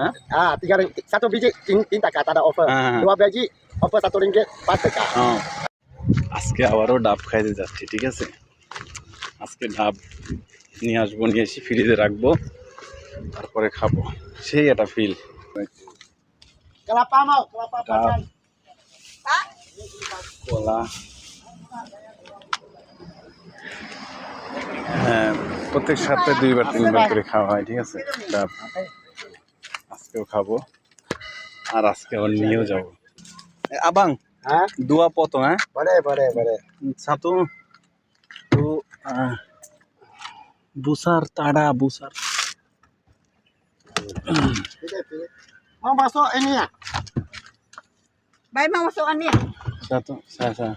Hah? Tiga ringgit. Satu biji tinta tak ada offer. Ah. 2 biji offer RM1 5 টাকা। আজকে আবারও ডাব খাইতে যাচ্ছি, ঠিক আছে। আজকে ডাব নিয়ে আসবো, নিয়ে এসে ফ্রিজে রাখবো, তারপরে খাবো। সেই একটা ফিল। Kelapa mau, kelapa ডাব, pakai. কলা, হ্যাঁ, প্রত্যেক সপ্তাহে 2বার 3বার করে খাওয়া হয়, ঠিক আছে। ডাব আজকেও খাবো, আর আজকে আবার নিয়েও যাবো। আবাং Hah? dua potong, Boleh, boleh, boleh. satu tuh busar tada busar. Pilih. Mau masuk ini ya? Baik mau masukkan ya? Satu saya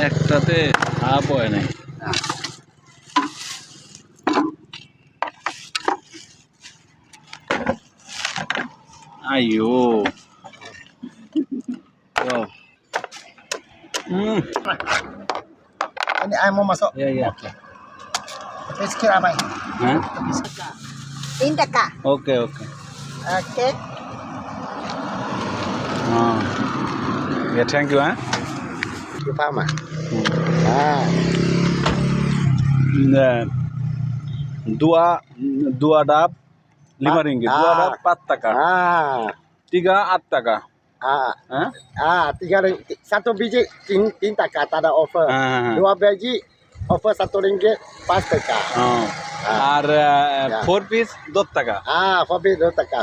একটাতে হাফ হয় নাই। আইয়ো Ini ayam mau masuk. iya Sikit apa ini? hah Tinta kak. oke Oke. ya thank you Lu paham ah? Nah, dua dap 5 ringgit, 2 dap 4 টাকা, 3 8 টাকা। Hah? 3 ringgit. Satu biji tinta tak ada offer. 2 biji offer RM1 5 টাকা। আর 4 piece 10 টাকা। 4 biji 2 টাকা।